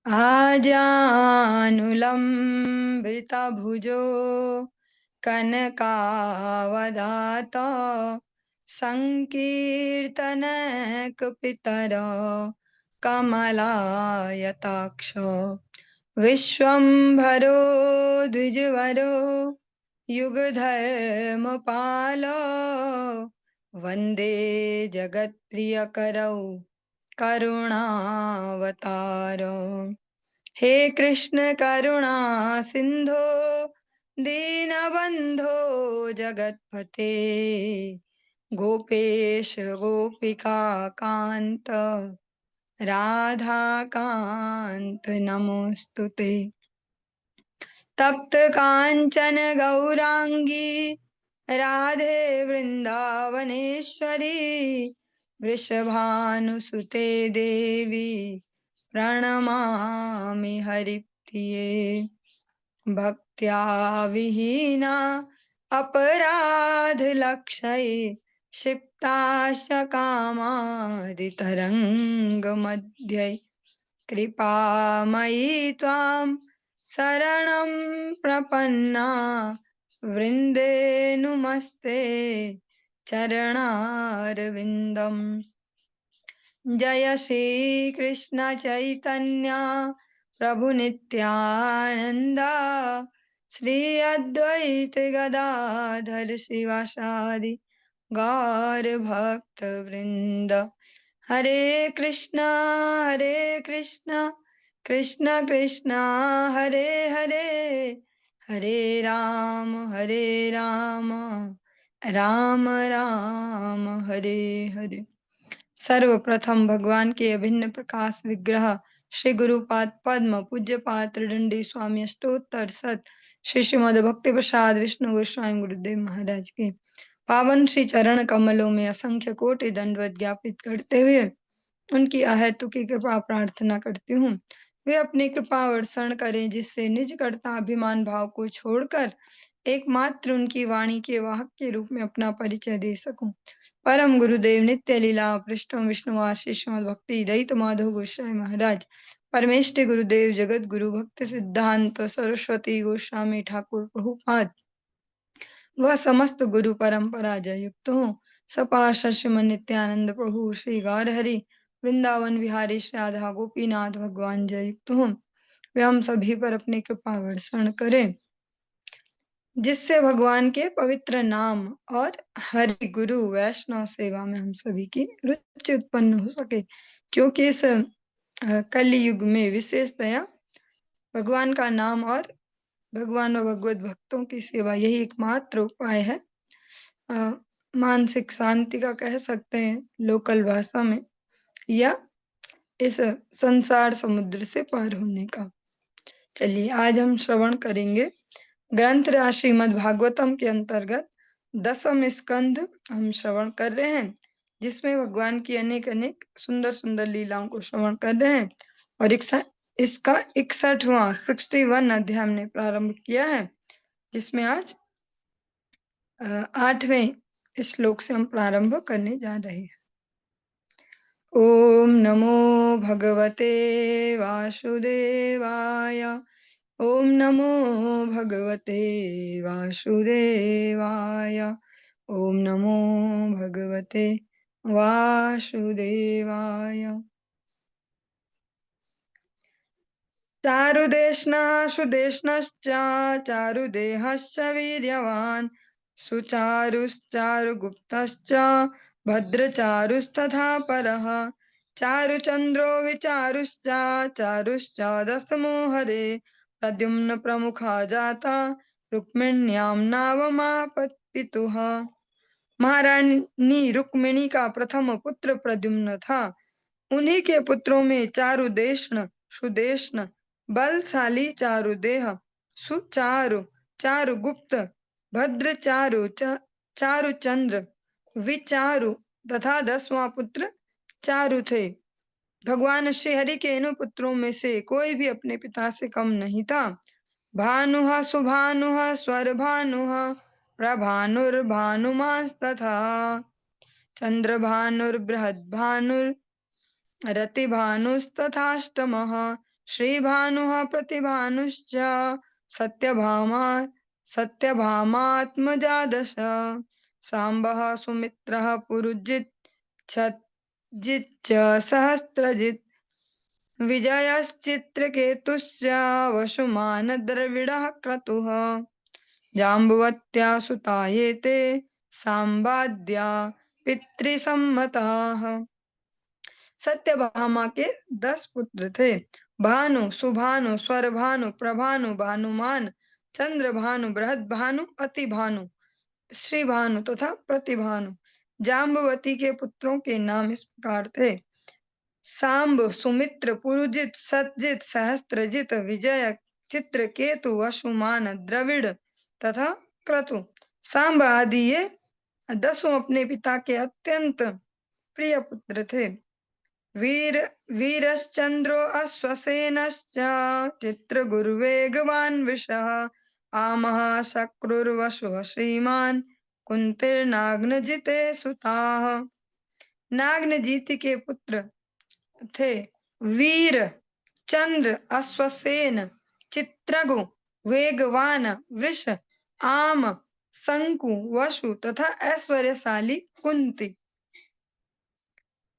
आजानुलम्बितभुजो कनकावदात संकीर्तनैकपितरो कमलायताक्ष विश्वम्भरो द्विजवरो युगधर्मपालो वन्दे जगत्प्रियकरौ करुणावतारो। हे कृष्ण करुणा सिंधो दीनबंधो जगतपते गोपेश गोपिका कांत राधा कांत नमोस्तुते। तप्त कांचन गौरांगी राधे वृंदावनेश्वरी वृषभानुसुते देवी प्रणमामि हरिप्रिये। भक्त्या विहीना अपराधलक्षये क्षिप्ताश्च कामादितरङ्गमध्ये कृपामयी त्वां शरणं प्रपन्ना वृन्दे नुमस्ते चरणारविन्दम्। जय श्री कृष्ण चैतन्य प्रभु नित्यानंदा श्री अद्वैत गदाधर शिवासादि गौर भक्त वृंद। हरे कृष्णा कृष्ण कृष्ण हरे हरे, हरे राम राम राम हरे हरे। सर्वप्रथम भगवान के अभिन्न प्रकाश विग्रह श्री गुरुपाद पद्म पूज्य पात्र दंडी स्वामी अष्टोत्तर शत श्री श्रीमद भक्ति प्रसाद विष्णु गोस्वामी गुरुदेव महाराज के पावन श्री चरण कमलों में असंख्य कोटि दंडवत ज्ञापित करते हुए उनकी अहेतु की कृपा प्रार्थना करती हूँ। वे अपनी कृपा वर्षण करें जिससे निज कर्ता अभिमान भाव को छोड़कर एकमात्र उनकी वाणी के वाहक के रूप में अपना परिचय दे सकूं। परम गुरुदेव नित्य लीला पृष्ठम विष्णुवासी श्रीमद् भक्ति दयित माधव गोस्वामी महाराज परमेष्टि गुरुदेव जगत गुरु भक्ति सिद्धांत सरस्वती गोस्वामी ठाकुर प्रभुपाद वह समस्त गुरु परंपरा जय युक्त हो। सपार्षद श्रीमन नित्यानंद प्रभु श्री गौरहरि वृंदावन विहारी श्री राधा गोपीनाथ भगवान जय युक्त हो। वे हम सभी पर अपनी कृपा वर्षण करें जिससे भगवान के पवित्र नाम और हरि गुरु वैष्णव सेवा में हम सभी की रुचि उत्पन्न हो सके, क्योंकि इस कलयुग में विशेषतया भगवान का नाम और भगवान और भगवत भक्तों की सेवा यही एकमात्र उपाय है मानसिक शांति का, कह सकते हैं लोकल भाषा में, या इस संसार समुद्र से पार होने का। चलिए आज हम श्रवण करेंगे ग्रंथ राज श्रीमद् भागवतम के अंतर्गत 10वें स्कंध हम श्रवण कर रहे हैं, जिसमें भगवान की अनेक अनेक सुंदर सुंदर लीलाओं को श्रवण कर रहे हैं। और इसका 61वां अध्याय हमने प्रारंभ किया है, जिसमें आज 8वें श्लोक से हम प्रारंभ करने जा रहे हैं। ओम नमो भगवते वासुदेवाय, ओम नमो भगवते वासुदेवाय, ओम नमो भगवते वासुदेवाय। चारुदेष्णः सुदेष्णश्च चारुदेहश्च वीर्यवान् सुचारुश्चारुगुप्तश्च भद्रचारुस्तथा परः चारुचन्द्रो विचारुश्च चारुश्च दशमो हरे प्रद्युम्न प्रमुखा जाता रुक्मिण्यां नावमापितुः। महारानी रुक्मिणी का प्रथम पुत्र प्रद्युम्न था। उन्हीं के पुत्रों में चारुदेष्ण सुदेष्ण बलशाली चारुदेह सुचारु चारुगुप्त भद्रचारु चारुचंद्र विचारु तथा 10वां पुत्र चारु थे। भगवान श्री हरि के इन पुत्रों में से कोई भी अपने पिता से कम नहीं था। भानुः सुभानुः स्वरभानुः प्रभानुर्भानुमास्तथा चंद्रभानुर्बृहद्भानुर् रतिभानुस्तथाष्टमः श्रीभानुः प्रतिभानुश्च सत्यभामा सत्यभामात्मजा दश। साम्बः सुमित्रः पुरुजित् छज्जिच्च सहस्रजित्। विजयश्चित्रकेतुश्च वसुमानद्रविडः क्रतुः। जाम्बुवत्या सुता ये ते सांबाद्या पितृसम्मताः। सत्यभामा के 10 पुत्र थे। भानु, सुभानु, स्वरभानु, प्रभानु, भानुमान, चंद्रभानु, बृहद्भानु, अतिभानु, श्रीभानु तथा प्रतिभानु। जाम्बवती के पुत्रों के नाम इस प्रकार थे। सांब, सुमित्र, पुरुजित, सतजित, सहस्त्रजित, विजय, चित्रकेतु, वसुमान, द्रविड़ तथा क्रतु। सांब आदि ये 10 अपने पिता के अत्यंत प्रिय पुत्र थे। वीरश्चंद्रो अश्वसेनश्च चित्रगुर्वेगवान् वृषः। आमः शक्रुर्वसुः श्रीमान् कुन्तिर्नाग्नजिते सुताः। नाग्नजीति के पुत्र थे वीर, चंद्र, अश्वसेन, चित्रगु, वेगवान, वृष, आम, शंकु, वसु तथा ऐश्वर्यशाली कुंती।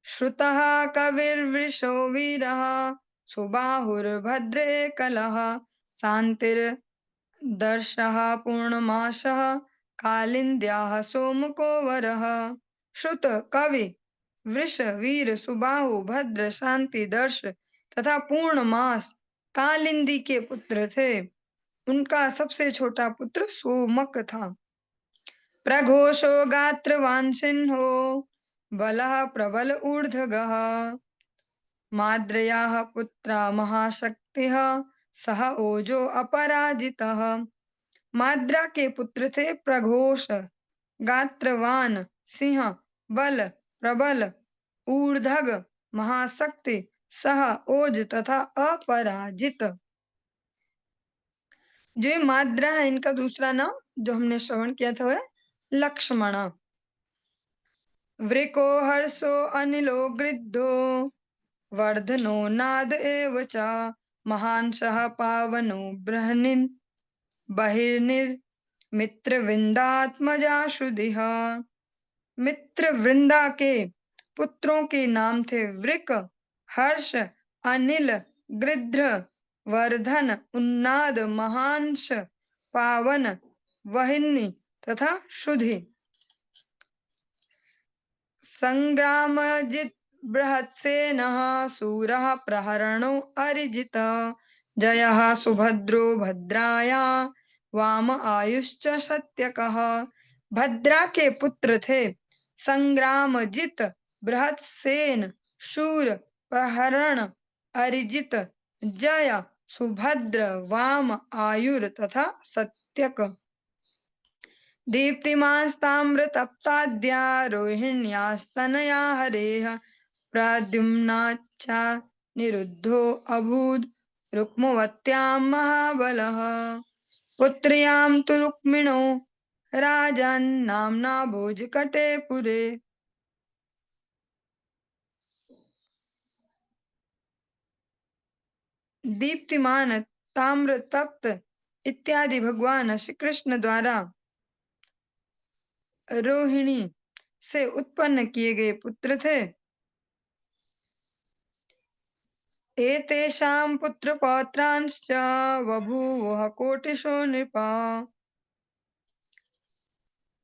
श्रुतः कविर्वृषो वीरः सुबाहुर्भद्रे कलः। शान्तिर्दर्शः पूर्णमासः कालिन्द्याः सोमको वरः। श्रुत कवि, वृष, वीर, सुबाहु, भद्र, शांति, दर्श तथा पूर्णमास कालिंदी के पुत्र थे। उनका सबसे छोटा पुत्र सोमक था। प्रघोषो गात्रवान् सिंहो बलः प्रबल ऊर्ध्वगः। माद्रयाः पुत्रा महाशक्तिः सह ओजो अपराजितः। माद्रा के पुत्र थे प्रघोष, गात्रवान, सिंह, बल, प्रबल, ऊर्ध्वग, महाशक्ति, सह ओज तथा अपराजित। जो ये माद्रा है इनका दूसरा नाम जो हमने श्रवण किया था वह लक्ष्मण। वृको हर्षो अनिलो गृद्धो वर्धनो नाद एव च। महांसः पावनो बृहन्निन् बहिर्निर्मित्रवृन्दात्मजा श्रुधिः। मित्रवृंदा के पुत्रों के नाम थे वृक, हर्ष, अनिल, गृध्र, वर्धन, उन्नाद, महांस, पावन, वहिनी तथा शुधि। संग्रामजित बृहत्सेनः सूरः प्रहरणो अरिजित। जयः सुभद्रो भद्राया वाम आयुश्च सत्यकः। भद्रा के पुत्र थे संग्रामजित, बृहत्सेन, शूर, प्रहरण, अरिजित, जय, सुभद्र, वाम, आयुर तथा सत्यक। दीप्तिमास्ताम्रतप्ताद्या रोहिण्यास्तनया हरेः। प्रद्युम्नाच्च निरुद्धो अभूद् रुक्मवत्यां महाबलः। पुत्र्यां तु रुक्मिणो राजन् नाम्ना भोजकटे पुरे। दीप्तिमान, ताम्र, तप्त इत्यादि भगवान श्री कृष्ण द्वारा रोहिणी से उत्पन्न किए गए पुत्र थे। एतेषां पुत्रपौत्रांश्च बभूवुः कोटिशो नृपा।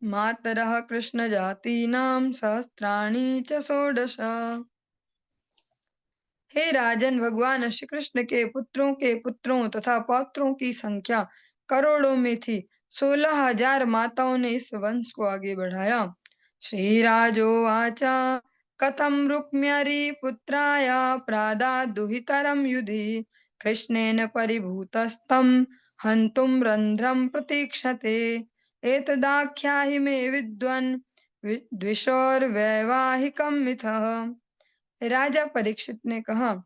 मातरः कृष्णजातीनां सहस्राणि च षोडश। हे राजन, भगवान श्री कृष्ण के पुत्रों तथा पौत्रों की संख्या करोड़ों में थी। 16,000 माताओं ने इस वंश को आगे बढ़ाया। श्रीराजोवाच कथं रुक्म्यरी पुत्राय प्रादादुहितरं युधि। कृष्णेन परिभूतस्तं हन्तुं रन्ध्रं प्रतीक्षते। एतदाख्याहि मे विद्वन् द्विषोर्वैवाहिकं मिथः। राजा परीक्षित ने कहा,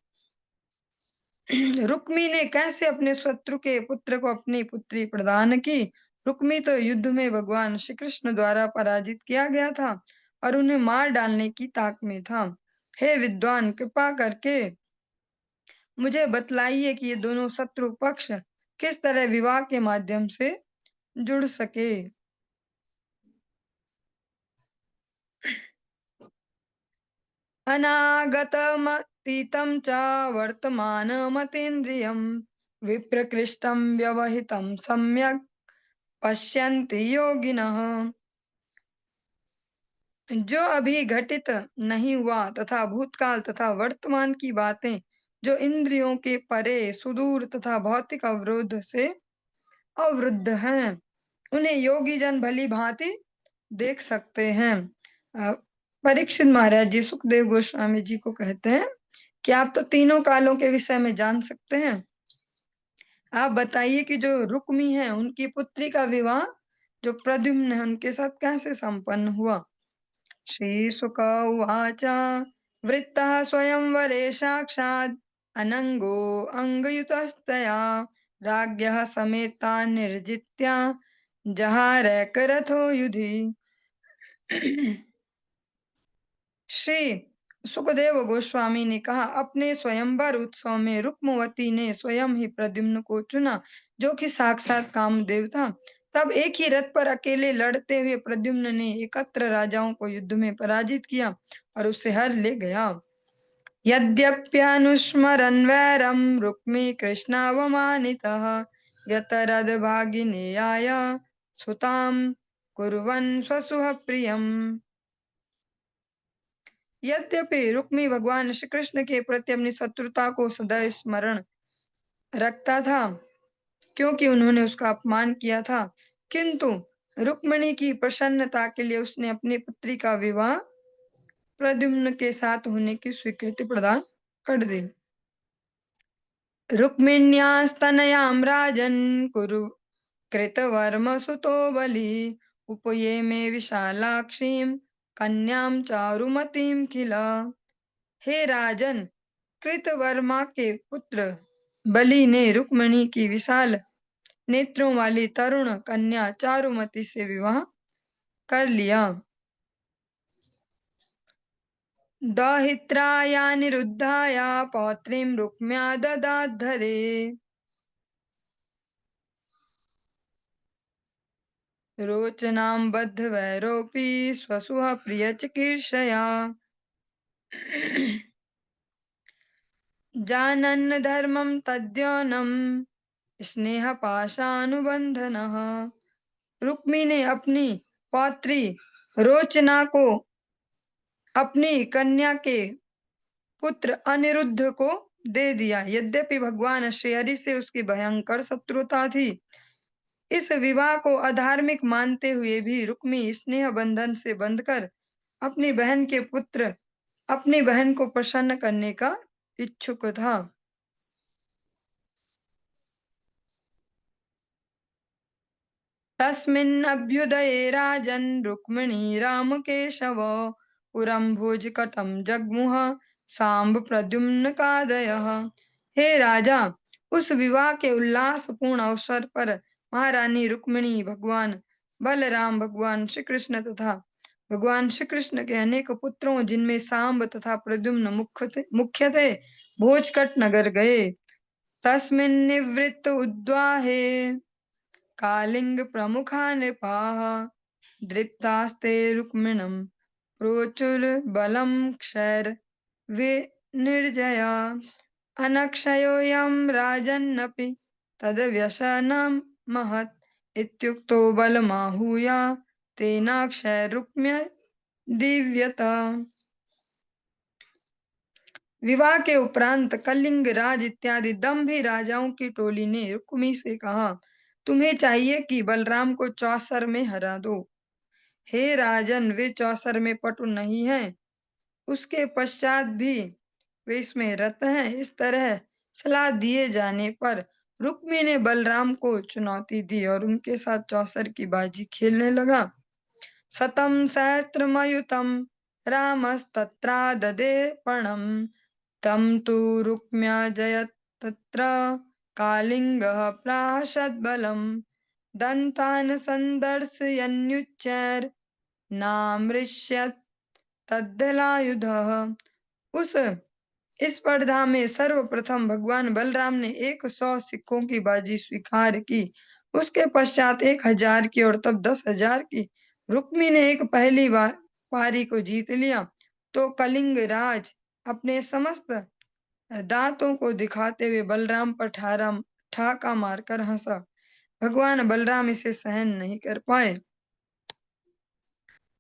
रुक्मी ने कैसे अपने शत्रु के पुत्र को अपनी पुत्री प्रदान की। रुक्मी तो युद्ध में भगवान श्री कृष्ण द्वारा पराजित किया गया था और उन्हें मार डालने की ताक में था। हे विद्वान, कृपा करके मुझे बतलाइए कि ये दोनों शत्रु पक्ष किस तरह विवाह के माध्यम से जुड़ सके। अनागतमतीतं च वर्तमानमतीन्द्रियं विप्रकृष्टं व्यवहितं सम्यक् पश्यन्ति योगिनः। जो अभी घटित नहीं हुआ तथा भूतकाल तथा वर्तमान की बातें जो इंद्रियों के परे सुदूर तथा भौतिक अवरोध से अवरुद्ध हैं, उन्हें योगी जन भली भांति देख सकते हैं। अ, परीक्षित महाराज जी सुखदेव गोस्वामी जी को कहते हैं कि आप तो तीनों कालों के विषय में जान सकते हैं। आप बताइए कि जो रुक्मी है उनकी पुत्री का विवाह जो प्रद्युम्न है उनके साथ कैसे संपन्न हुआ। श्रीशुक उवाच वृत्तः स्वयंवरे साक्षात् अनङ्गो अङ्गयुतस्तया राज्ञः समेता निर्जित्या जहारैकरथो युधि। श्री सुखदेव गोस्वामी ने कहा, अपने स्वयंवर उत्सव में रुक्मवती ने स्वयं ही प्रद्युम्न को चुना, जो कि साक्षात कामदेव था। तब एक ही रथ पर अकेले लड़ते हुए प्रद्युम्न ने एकत्र राजाओं को युद्ध में पराजित किया और उसे हर ले गया। यद्यप्यनुस्मरन् वैरं रुक्मी कृष्णावमानितः व्यतरद भागिनेयाय सुतां कुर्वन् स्वसुः प्रियम्। यद्यपि रुक्मी भगवान श्री कृष्ण के प्रति अपनी शत्रुता को सदैव स्मरण रखता था, क्योंकि उन्होंने उसका अपमान किया था, किंतु रुक्मिणी की प्रसन्नता के लिए उसने अपनी पुत्री का विवाह प्रद्युम्न के साथ होने की स्वीकृति प्रदान कर दी। रुक्मिण्यास्तनयां राजन् कुरु कृतवर्म सुतो बलि उपये में विशालाक्षीं कन्यां चारुमतीं किल। हे राजन, कृतवर्मा के पुत्र बलि ने रुक्मिणी की विशाल नेत्रों वाली तरुण कन्या चारुमती से विवाह कर लिया। दौहित्राया निरुद्धाया पौत्रीं रुक्म्या ददाद्धरे रोचनां बद्धवैरोपि स्वसुः प्रियचिकीर्षया जानन् धर्मं तद्योनं स्नेहपाशानुबन्धनः। रुक्मी ने अपनी पौत्री रोचना को अपनी कन्या के पुत्र अनिरुद्ध को दे दिया। यद्यपि भगवान श्रीहरि से उसकी भयंकर शत्रुता थी, इस विवाह को अधार्मिक मानते हुए भी रुक्मी स्नेह बंधन से बंधकर अपनी बहन को प्रसन्न करने का इच्छुक था। तस्मिन्नभ्युदये राजन् रुक्मिणी रामकेशवौ पुरं भोजकटं जग्मुः सांब प्रद्युम्न कादयः। हे राजा, उस विवाह के उल्लासपूर्ण अवसर पर महारानी रुक्मिणी भगवान बलराम, भगवान श्री कृष्ण तथा भगवान श्री कृष्ण के अनेक पुत्रों जिनमें सांब तथा प्रद्युम्न मुख्य थे, भोजकट नगर गए। तस्मिन् निवृत्त उद्वाहे कालिंग प्रमुखा नृपाः दृप्तास्ते रुक्मिणं प्रोचुर बलं क्षैर विनिर्जया अनक्षयोऽयं राजन्नपि तद्व्यसनं महत् इत्युक्तो बलमाहूय तेनाक्षयरुक्म्य दीव्यत। विवाह के उपरांत कलिंग राज इत्यादि दंभी राजाओं की टोली ने रुक्मी से कहा, तुम्हें चाहिए कि बलराम को चौसर में हरा दो। हे राजन, वे चौसर में पटु नहीं हैं, उसके पश्चात भी वे इसमें रत हैं। इस तरह सलाह दिए जाने पर रुक्मी ने बलराम को चुनौती दी और उनके साथ चौसर की बाजी खेलने लगा। शतं सहस्त्रमयुतं रामस्तत्राददे पर्णं तं तु रुक्म्यजयत् तत्र कालिङ्गः प्राशद्बलं दन्तान् सन्दर्शयन्युच्चैर्नामृष्यत् तद्धलायुधः। उस इस स्पर्धा में सर्वप्रथम भगवान बलराम ने 100 सिक्कों की बाजी स्वीकार की। उसके पश्चात 1000 की और तब 10,000 की। रुक्मी ने एक पहली बार पारी को जीत लिया तो कलिंग राज अपने समस्त दांतों को दिखाते हुए बलराम पर ठाका मारकर हंसा। भगवान बलराम इसे सहन नहीं कर पाए।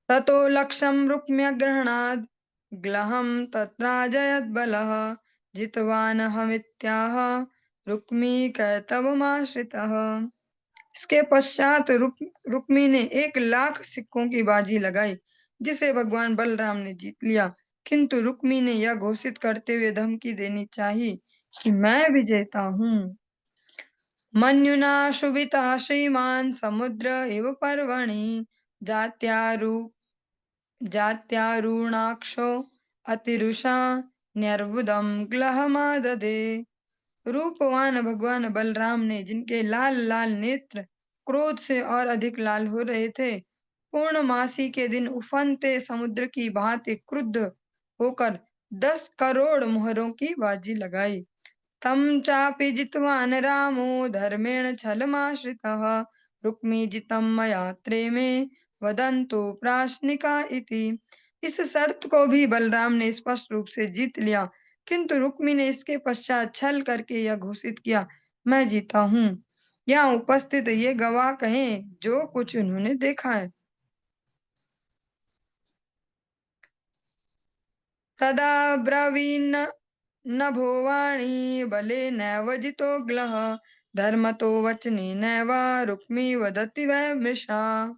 ततो लक्षं रुक्म्यग्रहणाद् ग्लहं तत्राजयद्बलः जितवानहमित्याह रुक्मीकैतवमाश्रितः। इसके पश्चात रुक्मी ने 1,00,000 सिक्कों की बाजी लगाई जिसे भगवान बलराम ने जीत लिया। किंतु रुक्मी ने यह घोषित करते हुए धमकी देनी चाहिए कि मैं विजेता हूँ। मन्युना शुभितः श्रीमान् समुद्र इव पर्वणि जात्यारु जात्यारुणाक्षो अतिरुषा न्यर्बुदं ग्लहमाददे। रूपवान भगवान बलराम ने, जिनके लाल लाल नेत्र क्रोध से और अधिक लाल हो रहे थे, पूर्णमासी के दिन उफनते समुद्र की भांति क्रुद्ध होकर 10 करोड़ मोहरों की बाजी लगाई। तं चापि जितवान रामो धर्मेण छलमाश्रितः रुक्मी जितं मया त्रेमे वदन्तु प्राश्निका इति। इस शर्त को भी बलराम ने स्पष्ट रूप से जीत लिया, किंतु रुक्मी ने इसके पश्चात छल करके यह घोषित किया, मैं जीता हूँ। यहाँ उपस्थित ये गवाह कहें जो कुछ उन्होंने देखा है। तदा ब्रवीण नभो वाणी बलेनैव जितो ग्लः धर्मतो वचनेनैव रुक्मी वदति वै मृषा।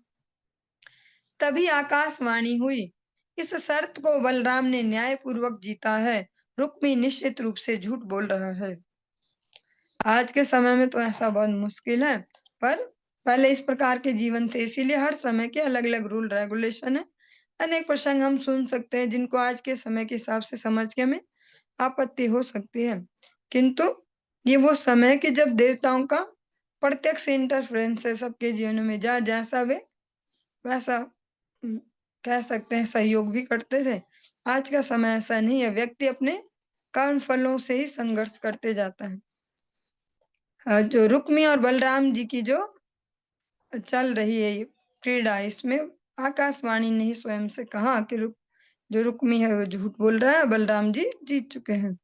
तभी आकाशवाणी हुई, इस शर्त को बलराम ने न्यायपूर्वक जीता है। रुक्मी निश्चित रूप से झूठ बोल रहा है। आज के समय में तो ऐसा बहुत मुश्किल है, पर पहले इस प्रकार के जीवन थे, इसीलिए हर समय के अलग अलग रूल रेगुलेशन है। अनेक प्रसंग हम सुन सकते हैं जिनको आज के समय के हिसाब से समझ के हमें आपत्ति हो सकती है, किंतु ये वो समय है कि जब देवताओं का प्रत्यक्ष इंटरफेरेंस है सबके जीवन में, जैसा वे वैसा कह सकते हैं सहयोग भी करते थे। आज का समय ऐसा नहीं है, व्यक्ति अपने कर्म फलों से ही संघर्ष करते जाता है। जो रुक्मी और बलराम जी की जो चल रही है ये क्रीड़ा, इसमें आकाशवाणी ने ही स्वयं से कहा कि जो रुक्मी है वो झूठ बोल रहा है, बलराम जी जीत चुके हैं।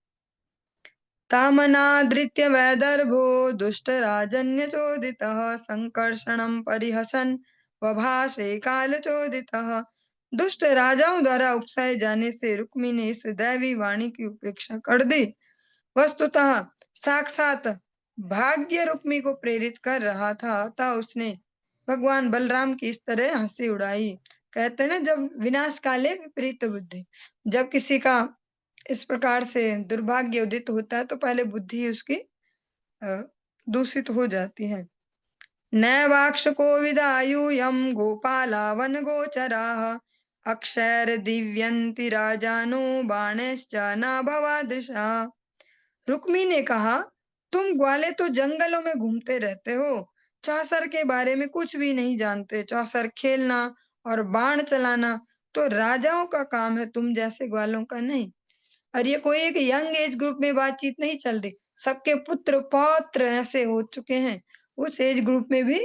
तामनादृत्य वैदर्भो दुष्टराजन्यचोदितः संकर्षणं परिहसन् वभाषे कालचोदितः। दुष्ट राजाओं द्वारा उकसाए जाने से रुक्मी ने इस दैवी वाणी की उपेक्षा कर दी। वस्तुतः साक्षात भाग्य रुक्मी को प्रेरित कर रहा था, अतः उसने भगवान बलराम की इस तरह हंसी उड़ाई। कहते हैं ना, जब विनाश काले विपरीत बुद्धि, जब किसी का इस प्रकार से दुर्भाग्य उदित होता है तो पहले बुद्धि उसकी दूषित हो जाती है। नैवाक्ष को विदायूयम गोपाला वन गोचराः अक्षैर दिव्यन्ति राजानो बाणैश्च न भवादृशा। रुक्मी ने कहा, तुम ग्वाले तो जंगलों में घूमते रहते हो, चौसर के बारे में कुछ भी नहीं जानते। चौसर खेलना और बाण चलाना तो राजाओं का काम है, तुम जैसे ग्वालों का नहीं। और ये कोई एक यंग एज ग्रुप में बातचीत नहीं चल रही, सबके पुत्र पौत्र ऐसे हो चुके हैं। उस एज ग्रुप में भी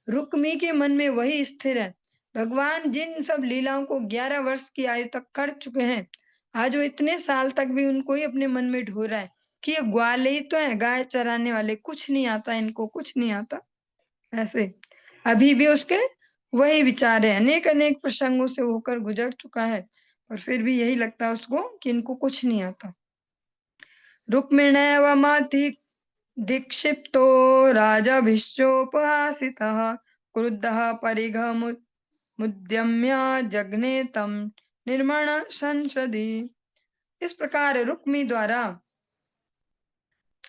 रुक्मी के मन में वही स्थिर है। भगवान जिन सब लीलाओं को 11 वर्ष की आयु तक कर चुके हैं, आज वो इतने साल तक भी उनको ही अपने मन में ढो रहा है कि ये ग्वाले ही तो है, गाय चराने वाले, कुछ नहीं आता इनको, कुछ नहीं आता। ऐसे अभी भी उसके वही विचार है, अनेक अनेक प्रसंगों से होकर गुजर चुका है, और फिर भी यही लगता है उसको कि इनको कुछ नहीं आता। रुक्मिणैव दीक्षिप्तो राजाभिश्चोपहासितः क्रुद्धः परिघमुद्यम्य जग्ने तं निर्मण संसदि। इस प्रकार रुक्मी द्वारा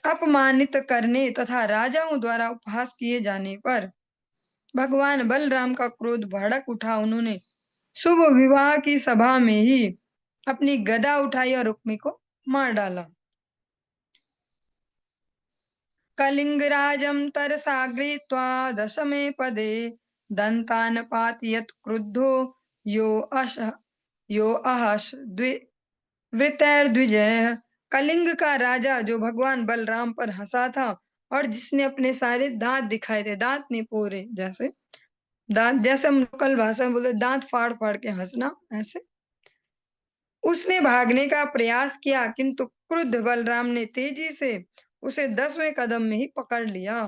अपमानित करने तथा राजाओं द्वारा उपहास किए जाने पर भगवान बलराम का क्रोध भड़क उठा। उन्होंने शुभ विवाह की सभा में ही अपनी गदा उठाई और रुक्मी को मार डाला। कलिंगराजं तरसा गृहीत्वा दशमे पदे दन्तान् पातयत् क्रुद्धो यो अहस वृतैर्द्विजः कलिंग का राजा जो भगवान बलराम पर हंसा था और जिसने अपने सारे दांत दिखाए थे, दांत नहीं पोरे, जैसे दांत, जैसे हम लोकल भाषा में बोलते दांत फाड़ फाड़ के हंसना, ऐसे उसने भागने का प्रयास किया, किंतु क्रुद्ध बलराम ने तेजी से उसे 10वें कदम में ही पकड़ लिया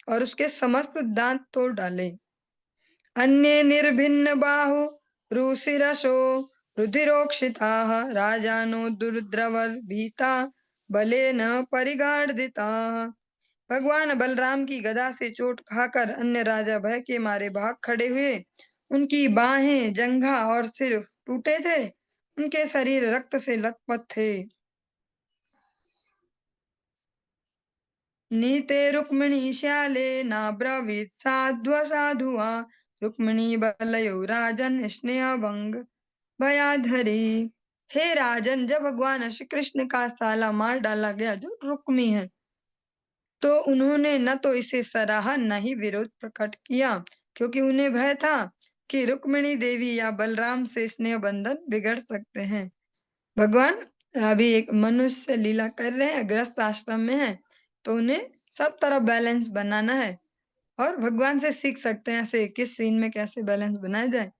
और उसके समस्त दांत तोड़ डाले। अन्ये निर्भिन्न बाहु रुशिरसो रुधिरोक्षिताः राजानो दुर्द्रवभीता बलेन परिगार्दिताः। भगवान बलराम की गदा से चोट खाकर अन्य राजा भय के मारे भाग खड़े हुए। उनकी बाहें, जंघा और सिर टूटे थे। उनके शरीर रक्त से लथपथ थे। नीते रुक्मिणी श्याले नाब्रवीत साध्वा रुक्मिणी बलयो राजन स्नेह भंग भयाधरी। हे राजन, जब भगवान श्री कृष्ण का साला मार डाला गया जो रुक्मी है, तो उन्होंने न तो इसे सराहा न ही विरोध प्रकट किया, क्योंकि उन्हें भय था कि रुक्मिणी देवी या बलराम से स्नेह बंधन बिगड़ सकते हैं। भगवान अभी एक मनुष्य लीला कर रहे हैं, गृहस्थ आश्रम में है, तो उन्हें सब तरफ बैलेंस बनाना है और भगवान से सीख सकते हैं ऐसे किस सीन में कैसे बैलेंस बनाया जाए।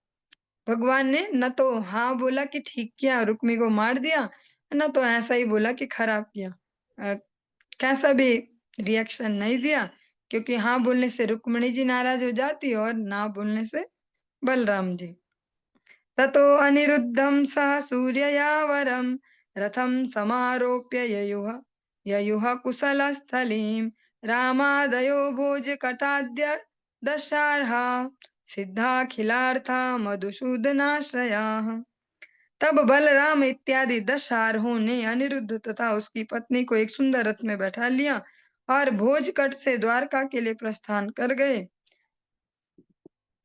भगवान ने न तो हाँ बोला कि ठीक किया, रुक्मी को मार दिया, न तो ऐसा ही बोला कि खराब किया। कैसा भी रिएक्शन नहीं दिया, क्योंकि हाँ बोलने से रुक्मिणी जी नाराज हो जाती और ना बोलने से बलराम जी। ततो अनिरुद्धं सह सूर्ययावरं रथं समारोप्य ययुः कुशलस्थलीं रामादयो भोजकटाद्य दशार्हा सिद्धाखिलार्था मधुसूदनाश्रयाः। तब बलराम इत्यादि 10 आरोहों ने अनिरुद्ध तथा उसकी पत्नी को एक सुंदर रथ में बैठा लिया और भोजकट से द्वारका के लिए प्रस्थान कर गए।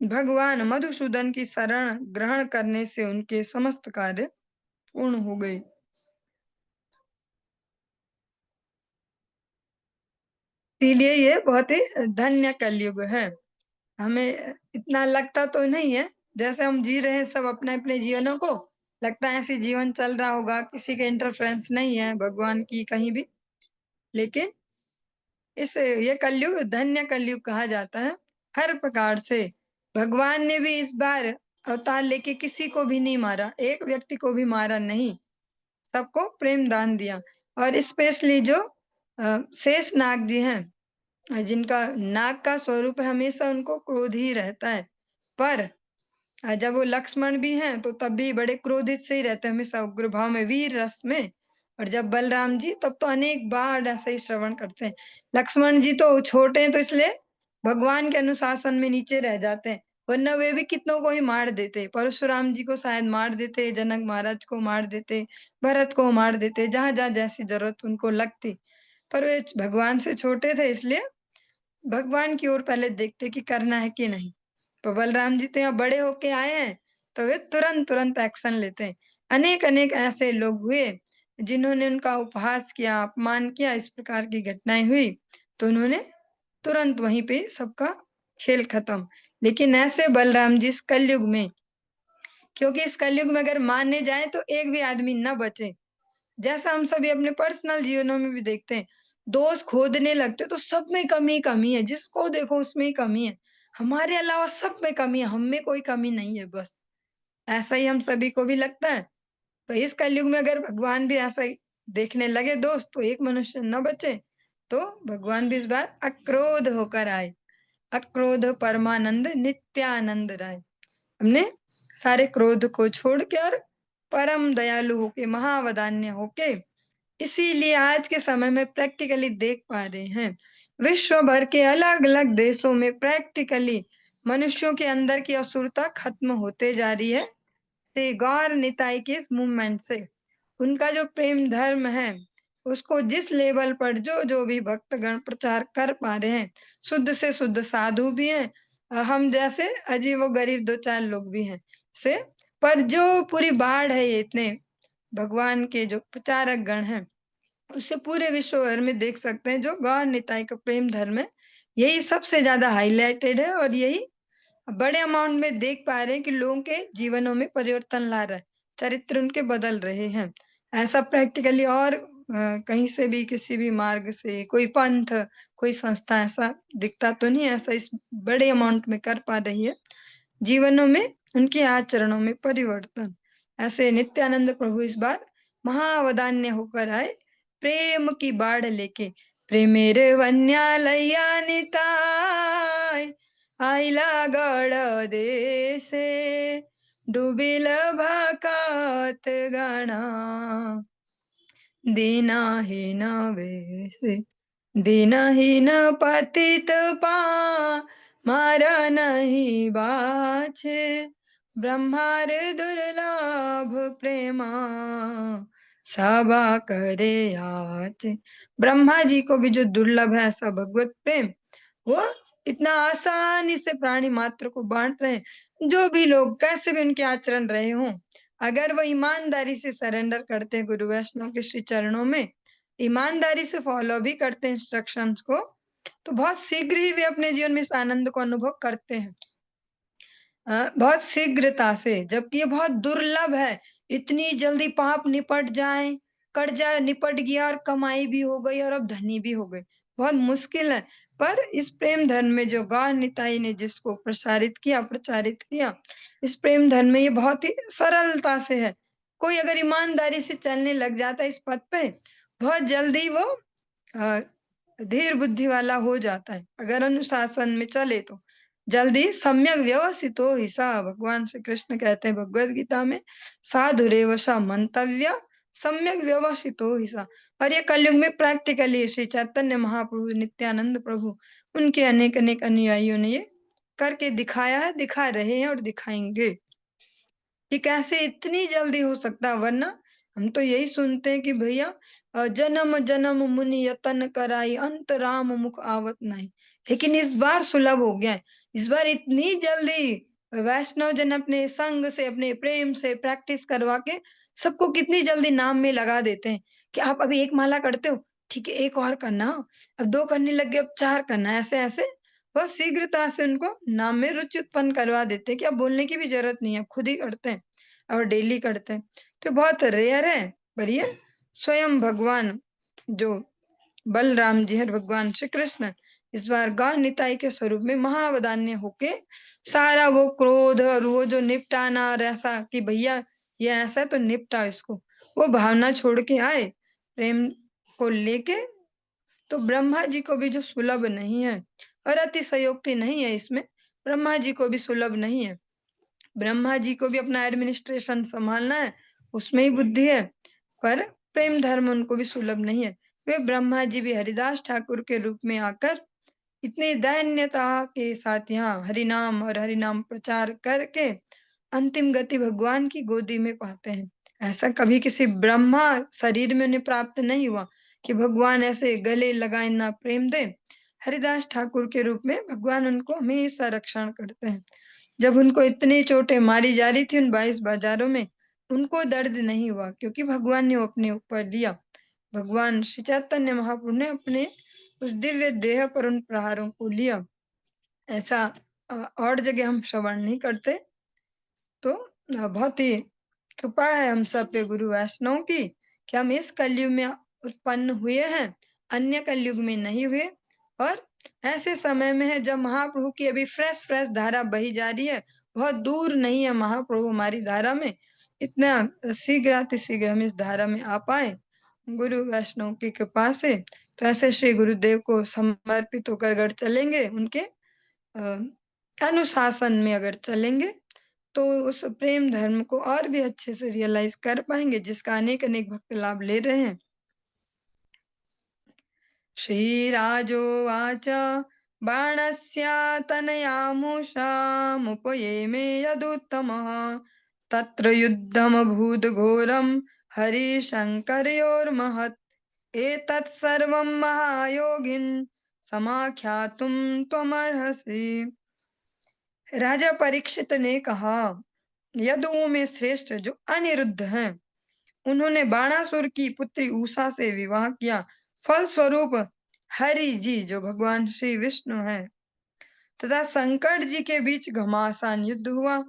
भगवान मधुसूदन की शरण ग्रहण करने से उनके समस्त कार्य पूर्ण हो गए। इसीलिए ये बहुत ही धन्य कलयुग है। हमें इतना लगता तो नहीं है, जैसे हम जी रहे हैं सब अपने अपने जीवनों को, लगता है ऐसे जीवन चल रहा होगा, किसी का इंटरफेरेंस नहीं है भगवान की कहीं भी। लेकिन ये कलयुग धन्य कलयुग कहा जाता है हर प्रकार से। भगवान ने भी इस बार अवतार लेके किसी को भी नहीं मारा, एक व्यक्ति को भी मारा नहीं, सबको प्रेम दान दिया। और स्पेशली जो शेष नाग जी हैं, जिनका नाग का स्वरूप है, हमेशा उनको क्रोध ही रहता है, पर जब वो लक्ष्मण भी हैं तो तब भी बड़े क्रोधित से ही रहते हैं, हमेशा उग्र भाव में, वीर रस में। और जब बलराम जी, तब तो अनेक बार ऐसे ही श्रवण करते हैं। लक्ष्मण जी तो छोटे हैं तो इसलिए भगवान के अनुशासन में नीचे रह जाते हैं, वरना वे भी कितनों को ही मार देते। परशुराम जी को शायद मार देते, जनक महाराज को मार देते, भरत को मार देते, जहां जहां जैसी जरूरत उनको लगती। पर वे भगवान से छोटे थे, इसलिए भगवान की ओर पहले देखते कि करना है कि नहीं। तो बलराम जी तो यहाँ बड़े होके आए हैं, तो वे तुरंत तुरंत एक्शन लेते हैं। अनेक अनेक ऐसे लोग हुए जिन्होंने उनका उपहास किया, अपमान किया, इस प्रकार की घटनाएं हुई, तो उन्होंने तुरंत वहीं पे सबका खेल खत्म। लेकिन ऐसे बलराम जी इस कलयुग में, क्योंकि इस कलयुग में अगर मानने जाए तो एक भी आदमी न बचे, जैसा हम सभी अपने पर्सनल जीवनों में भी देखते हैं। दोष खोदने लगते तो सब में कमी कमी है, जिसको देखो उसमें ही कमी है, हमारे अलावा सब में कमी है, हम में कोई कमी नहीं है, बस ऐसा ही हम सभी को भी लगता है। तो इस कलयुग में अगर भगवान भी ऐसा ही देखने लगे दोस्त, तो एक मनुष्य न बचे। तो भगवान भी इस बार अक्रोध होकर आए, अक्रोध परमानंद नित्यानंद राय। हमने सारे क्रोध को छोड़ के और परम दयालु होके, महावदान्य होके, इसीलिए आज के समय में प्रैक्टिकली देख पा रहे हैं, विश्व भर के अलग अलग देशों में प्रैक्टिकली मनुष्यों के अंदर की असुरता खत्म होते जा रही है। से गौर निताई के इस मूवमेंट से उनका जो प्रेम धर्म है, उसको जिस लेवल पर जो जो भी भक्तगण प्रचार कर पा रहे हैं, शुद्ध से शुद्ध साधु भी हैं, हम जैसे अजीबो गरीब दो चार लोग भी हैं से, पर जो पूरी बाढ़ है, ये इतने भगवान के जो प्रचारक गण हैं, उससे पूरे विश्व भर में देख सकते हैं जो गौर निताई का प्रेम धर्म है, यही सबसे ज्यादा हाईलाइटेड है। और यही बड़े अमाउंट में देख पा रहे हैं कि लोगों के जीवनों में परिवर्तन ला रहा है, चरित्र उनके बदल रहे हैं। ऐसा प्रैक्टिकली और कहीं से भी किसी भी मार्ग से कोई पंथ, कोई संस्था ऐसा दिखता तो नहीं ऐसा इस बड़े अमाउंट में कर पा रही है जीवनों में उनके आचरणों में परिवर्तन। ऐसे नित्यानंद प्रभु इस बार महावदान्य होकर आए प्रेम की बाढ़ लेके। प्रेमेर वन्यालया निताय आइला गड़ देशे डूबिल भाकात गणा दीनाहीन वेसे दीनहीन पतित पा मारा नहीं बाछे ब्रह्मार दुर्लभ प्रेमा सबा करे आचे। ब्रह्मा जी को भी जो दुर्लभ है ऐसा भगवत प्रेम वो इतना आसानी से प्राणी मात्र को बांट रहे हैं। जो भी लोग कैसे भी उनके आचरण रहे हों, अगर वो ईमानदारी से सरेंडर करते हैं गुरु वैष्णव के श्री चरणों में, ईमानदारी से फॉलो भी करते हैं इंस्ट्रक्शंस को, तो बहुत शीघ्र ही वे अपने जीवन में इस आनंद को अनुभव करते हैं। बहुत शीघ्रता से, जबकि ये बहुत दुर्लभ है। इतनी जल्दी पाप निपट जाए, कर्जा निपट गया और कमाई भी हो गई और अब धनी भी हो गए, बहुत मुश्किल है। पर इस प्रेम धर्म में जो गौर निताई ने जिसको प्रचारित किया, इस प्रेम धर्म में ये बहुत ही सरलता से है। कोई अगर ईमानदारी से चलने लग जाता है इस पथ पे, बहुत जल्दी वो धीर बुद्धि वाला हो जाता है। अगर अनुशासन में चले तो जल्दी सम्यक व्यवस्थित हो हिसा। भगवान श्री कृष्ण कहते हैं भगवद गीता में, साधुरेवशा मंतव्य सम्यक व्यवस्थित हो हिसा। और ये कलयुग में प्रैक्टिकली श्री चैतन्य महाप्रभु, नित्यानंद प्रभु, उनके अनेक अनेक अनुयायियों ने ये करके दिखाया है, दिखा रहे हैं और दिखाएंगे कि कैसे इतनी जल्दी हो सकता है। वरना हम तो यही सुनते हैं कि भैया जन्म जन्म मुनि यतन कराई अंत राम मुख आवत नहीं। लेकिन इस बार सुलभ हो गया है। इस बार इतनी जल्दी वैष्णव जन अपने संग से, अपने प्रेम से प्रैक्टिस करवा के सबको कितनी जल्दी नाम में लगा देते हैं कि आप अभी एक माला करते हो, ठीक है एक और करना, अब 2 करने लग गए, अब 4 करना, ऐसे ऐसे बहुत शीघ्रता से उनको नाम में रुचि उत्पन्न करवा देते हैं कि अब बोलने की भी जरूरत नहीं है, खुद ही करते हैं और डेली करते हैं। तो बहुत रेयर है। पर ये स्वयं भगवान जो बलराम जी है, भगवान श्री कृष्ण इस बार गौर निताई के स्वरूप में महावदान्य होके सारा वो क्रोध और वो जो निपटाना और ऐसा कि भैया ये ऐसा है तो निपटा इसको, वो भावना छोड़ के आए प्रेम को लेके। तो ब्रह्मा जी को भी जो सुलभ नहीं है और अतिशयोक्ति नहीं है इसमें, ब्रह्मा जी को भी सुलभ नहीं है। ब्रह्मा जी को भी अपना एडमिनिस्ट्रेशन संभालना है, उसमें ही बुद्धि है, पर प्रेम धर्म उनको भी सुलभ नहीं है। वे ब्रह्मा जी भी हरिदास ठाकुर के रूप में आकर इतने दैन्यता के साथ यहाँ हरिनाम और हरिनाम प्रचार करके अंतिम गति भगवान की गोदी में पाते हैं। ऐसा कभी किसी ब्रह्मा शरीर में उन्हें प्राप्त नहीं हुआ कि भगवान ऐसे गले लगाए ना प्रेम दे। हरिदास ठाकुर के रूप में भगवान उनको हमेशा रक्षण करते हैं। जब उनको इतनी चोटें मारी जा रही थी उन 22 बाजारों में, उनको दर्द नहीं हुआ क्योंकि भगवान ने वो अपने ऊपर लिया। भगवान श्री चैतन्य महाप्रभु ने अपने उस दिव्य देह पर उन प्रहारों को लिया। ऐसा और जगह हम श्रवण नहीं करते। तो बहुत ही कृपा है हम सब पे गुरु वैष्णव की कि हम इस कलयुग में उत्पन्न हुए हैं, अन्य कलयुग में नहीं हुए। और ऐसे समय में है जब महाप्रभु की अभी फ्रेश फ्रेश धारा बही जा रही है, बहुत दूर नहीं है महाप्रभु हमारी धारा में। इतना शीघ्र हम इस धारा में आ पाए गुरु वैष्णव की कृपा से। तो ऐसे श्री गुरुदेव को समर्पित होकर अगर चलेंगे, उनके अनुशासन में अगर चलेंगे, तो उस प्रेम धर्म को और भी अच्छे से रियलाइज कर पाएंगे जिसका अनेक अनेक भक्त लाभ ले रहे हैं। श्रीराजोवाच बाणस्यातनयामुषामुपयेमे यदुत्तमः तत्र युद्धमभूत् घोरं हरिशङ्करयोर्महत् एतत् सर्वं महायोगिन् समाख्यातुं त्वमर्हसि। राजा परीक्षित ने कहा, यदुओं में श्रेष्ठ जो अनिरुद्ध हैं, उन्होंने बाणासुर की पुत्री उषा से विवाह किया। फलस्वरूप हरि जी जो भगवान श्री विष्णु हैं तथा शंकर जी के बीच घमासान युद्ध हुआ।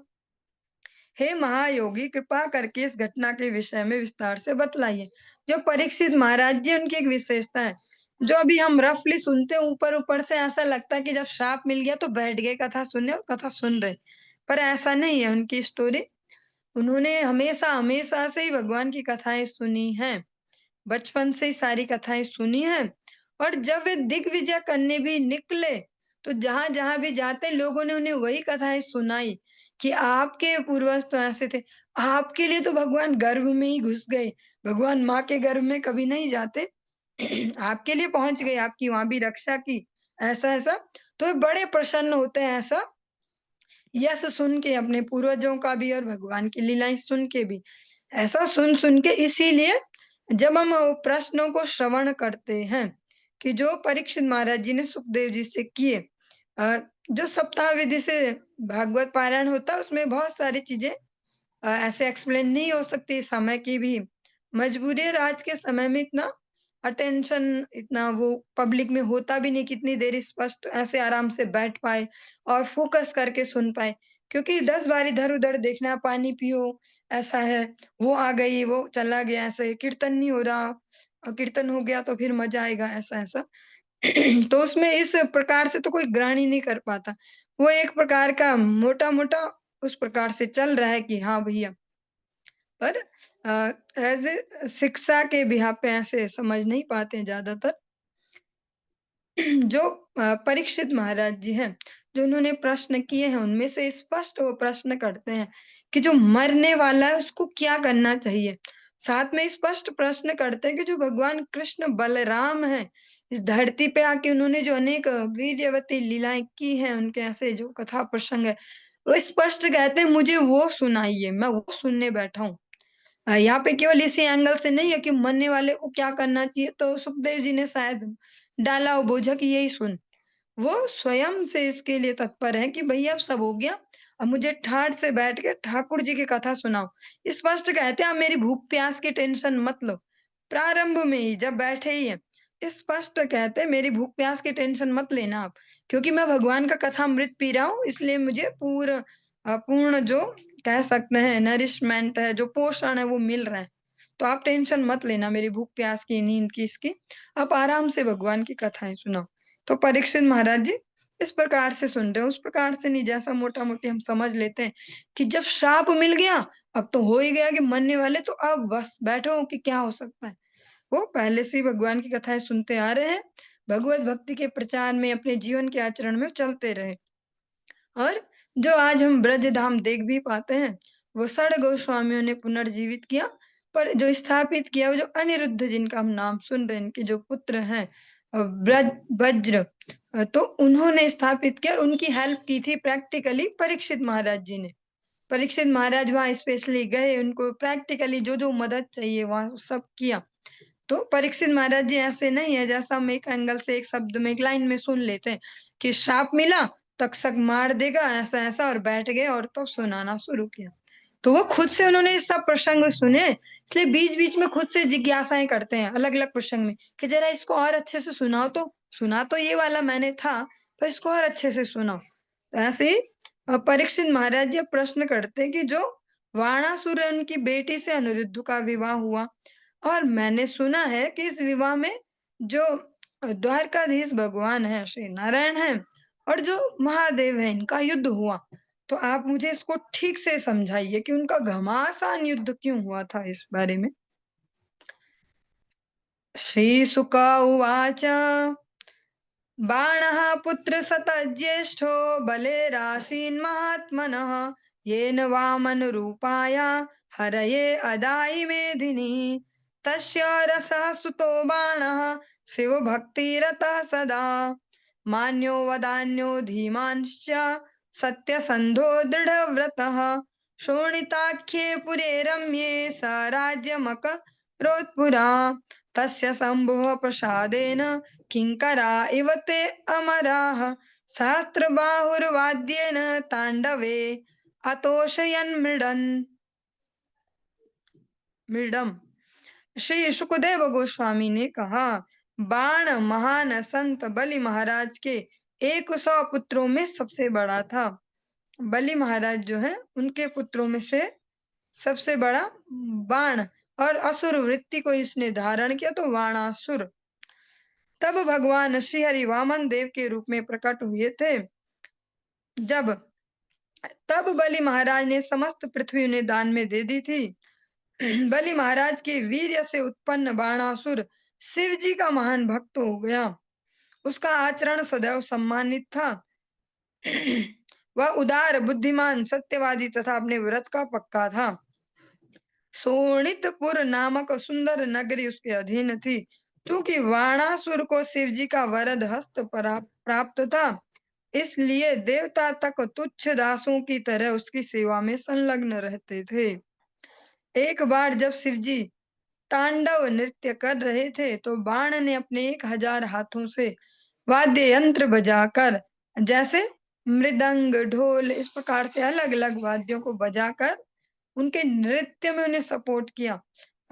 हे महायोगी, कृपा करके इस घटना के विषय में विस्तार से बतलाइए। जो परीक्षित महाराज जी, उनकी एक विशेषता है, जो अभी हम रफली सुनते हैं, ऊपर-ऊपर से ऐसा लगता है कि जब श्राप मिल गया तो बैठ गए कथा सुनने और कथा सुन रहे। पर ऐसा नहीं है उनकी स्टोरी। उन्होंने हमेशा से ही भगवान की कथाएँ सुनी हैं। बचपन से ही सारी कथाएँ सुनी हैं और जब वे दिग्विजय करने भी निकले, तो जहाँ-जहाँ भी जाते लोगों ने उन्हें वही कथाएँ सुनाई कि आपके पूर्वज तो ऐसे थे, आपके लिए तो भगवान गर्भ में ही घुस गए, भगवान माँ के गर्भ में कभी नहीं जाते। आपके लिए पहुँच गए, आपकी वहाँ भी रक्षा की, ऐसा-ऐसा। तो वे बड़े प्रसन्न होते हैं ऐसा यश सुन के अपने पूर्वजों का भी और भगवान की लीलाएँ सुन के भी। ऐसा सुन-सुन के इसीलिए जब हम प्रश्नों को श्रवण करते हैं कि जो परीक्षित महाराज जी ने सुखदेव जी से किए अ, जो सप्ताह विधि से भागवत पारायण होता है उसमें बहुत सारी चीज़ें ऐसे एक्सप्लेन नहीं हो सकती, समय की भी मजबूरी है और आज के समय में इतना अटेंशन इतना वो पब्लिक में होता भी नहीं, कितनी देर स्पष्ट ऐसे आराम से बैठ पाए और फोकस करके सुन पाए। क्योंकि 10 बार इधर-उधर देखना, पानी पियो, ऐसा है, वो आ गई, वो चला गया, ऐसे कीर्तन नहीं हो रहा कीर्तन हो गया तो फिर मज़ा आएगा, ऐसा-ऐसा। तो उसमें इस प्रकार से तो कोई ग्रहण ही नहीं कर पाता। वो एक प्रकार का मोटा-मोटा उस प्रकार से चल रहा है कि हाँ भैया, पर एज़ ए शिक्षा के बिहाफ़ पे ऐसे समझ नहीं पाते हैं ज़्यादातर। जो परीक्षित महाराज जी हैं, जो उन्होंने प्रश्न किए हैं, उनमें से स्पष्ट वो प्रश्न करते हैं कि जो मरने वाला है उसको क्या करना चाहिए? साथ में स्पष्ट प्रश्न करते हैं कि जो भगवान कृष्ण बलराम हैं, इस धरती पे आके उन्होंने जो अनेक वीर्यवती लीलाएँ की हैं, उनके ऐसे जो कथा प्रसंग है, वो स्पष्ट कहते हैं मुझे वो सुनाइए, मैं वो सुनने बैठा हूँ। यहाँ पे केवल इसी एंगल से नहीं है कि मरने वाले को क्या करना चाहिए, तो सुखदेव जी ने शायद डाला हो बोझा कि यही सुन। वो स्वयं से इसके लिए तत्पर हैं कि भैया अब सब हो गया, अब मुझे ठाट से बैठ के ठाकुर जी की कथा सुनाओ। स्पष्ट कहते हैं, आप मेरी भूख-प्यास की टेंशन मत लो। प्रारंभ में ही जब बैठे ही हैं, स्पष्ट कहते हैं, मेरी भूख-प्यास की टेंशन मत लेना आप, क्योंकि मैं भगवान का कथामृत पी रहा हूँ, इसलिए मुझे पूर्ण जो कह सकते हैं नरिशमेंट है, जो पोषण है, वो मिल रहा है। तो आप टेंशन मत लेना मेरी भूख-प्यास की, नींद की, इसकी। आप आराम से भगवान की कथाएँ सुनाओ। तो परीक्षित महाराज जी इस प्रकार से सुन रहे हैं, उस प्रकार से नहीं जैसा मोटा-मोटी हम समझ लेते हैं कि जब श्राप मिल गया, अब तो हो ही गया कि मरने वाले तो अब बस बैठो कि क्या हो सकता है। वो पहले से ही भगवान की कथाएँ सुनते आ रहे हैं, भगवत भक्ति के प्रचार में अपने जीवन के आचरण में चलते रहे। और जो आज हम ब्रज धाम देख भी पाते हैं, वो षड गोस्वामियों ने पुनर्जीवित किया, पर जो स्थापित किया वो जो अनिरुद्ध जिनका हम नाम सुन रहे हैं, इनके जो पुत्र हैं ब्रज वज्र तो उन्होंने स्थापित किया और उनकी हेल्प की थी प्रैक्टिकली परीक्षित महाराज जी ने। परीक्षित महाराज वहाँ स्पेशली गए, उनको प्रैक्टिकली जो-जो मदद चाहिए वहाँ सब किया। तो परीक्षित महाराज जी ऐसे नहीं है जैसा हम एक एंगल से एक शब्द में एक लाइन में सुन लेते हैं कि श्राप मिला तक्षक मार देगा ऐसा ऐसा और बैठ गए और तो सुनाना शुरू किया। तो वो खुद से उन्होंने ये सब प्रसंग सुने, इसलिए बीच-बीच में खुद से जिज्ञासाएँ करते हैं अलग-अलग प्रसंग में कि जरा इसको और अच्छे से सुनाओ तो। सुना तो ये वाला मैंने था, पर इसको और अच्छे से सुनाओ। तो ऐसे ही परीक्षित महाराज जी अब प्रश्न करते हैं कि जो वाणासुर है उनकी बेटी से अनिरुद्ध का विवाह हुआ और मैंने सुना है कि इस विवाह में जो द्वारकाधीश भगवान है, श्री नारायण हैं और जो महादेव है, इनका युद्ध हुआ। तो आप मुझे इसको ठीक से समझाइए कि उनका घमासान युद्ध क्यों हुआ था इस बारे में? श्रीशुक उवाच बाणः पुत्रसतज्येष्ठो बलेरासीन्महात्मनः येन वामनरूपाय हरये अदायि मेदिनी तस्य रसः सुतो बाणः शिवभक्तिरतः सदा मान्यो वदान्यो धीमांश्च सत्यसन्धो दृढव्रतः शोणिताख्ये पुरे रम्ये स राज्यमकरोत्पुरा तस्य शम्भोः प्रसादेन किङ्करा इव ते अमराः सहस्रबाहुर्वाद्येन ताण्डवे अतोषयन् मृडम्। श्री सुखदेव गोस्वामी ने कहा, बाण महान संत बलि महाराज के 100 पुत्रों में सबसे बड़ा था। बलि महाराज जो है उनके पुत्रों में से सबसे बड़ा बाण और असुर वृत्ति को इसने धारण किया, तो वाणासुर। तब भगवान श्री हरि वामन देव के रूप में प्रकट हुए थे। जब तब बलि महाराज ने समस्त पृथ्वी उन्हें दान में दे दी थी। बलि महाराज के वीर्य से उत्पन्न बाणासुर शिव जी का महान भक्त हो गया। उसका आचरण सदैव सम्मानित था। वह उदार, बुद्धिमान, सत्यवादी तथा अपने व्रत का पक्का था। शोणितपुर नामक सुंदर नगरी उसके अधीन थी। क्योंकि वाणासुर को शिव जी का वरद हस्त प्राप्त था, इसलिए देवता तक तुच्छ दासों की तरह उसकी सेवा में संलग्न रहते थे। एक बार जब शिव जी तांडव नृत्य कर रहे थे, तो बाण ने अपने 1000 हाथों से वाद्य यंत्र बजाकर, जैसे मृदंग, ढोल, इस प्रकार से अलग अलग वाद्यों को बजाकर उनके नृत्य में उन्हें सपोर्ट किया,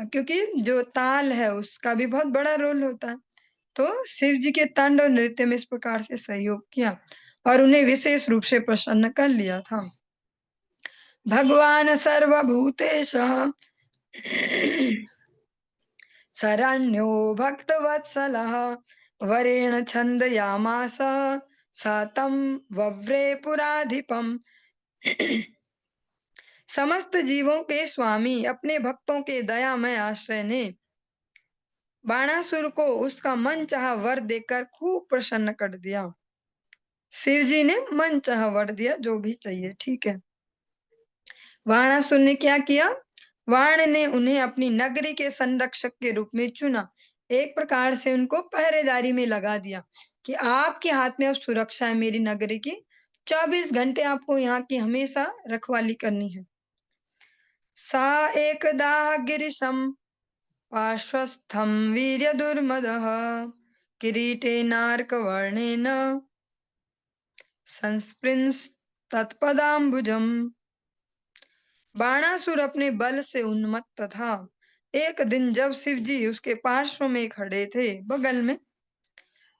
क्योंकि जो ताल है उसका भी बहुत बड़ा रोल होता है। तो शिव जी के तांडव नृत्य में इस प्रकार से सहयोग किया और उन्हें विशेष रूप से प्रसन्न कर लिया था। भगवान सर्वभूतेशः शरण्यो भक्तवत्सलः वरेण छन्दयामास स तं वव्रे पुराधिपम्। समस्त जीवों के स्वामी अपने भक्तों के दयामय आश्रय ने बाणासुर को उसका मनचाहा वर देकर खूब प्रसन्न कर दिया। शिव जी ने मनचाहा वर दिया, जो भी चाहिए, ठीक है। बाणासुर ने क्या किया? वाण ने उन्हें अपनी नगरी के संरक्षक के रूप में चुना। एक प्रकार से उनको पहरेदारी में लगा दिया कि आपके हाथ में अब सुरक्षा है मेरी नगरी की। 24 घंटे आपको यहाँ की हमेशा रखवाली करनी है। सा एकदा गिरिशं पार्श्वस्थं वीर्यदुर्मदः किरीटेनार्कवर्णेन संस्पृशत्तत्पदाम्बुजम्। बाणासुर अपने बल से उन्मत्त था। एक दिन जब शिव जी उसके पार्श्व में खड़े थे, बगल में,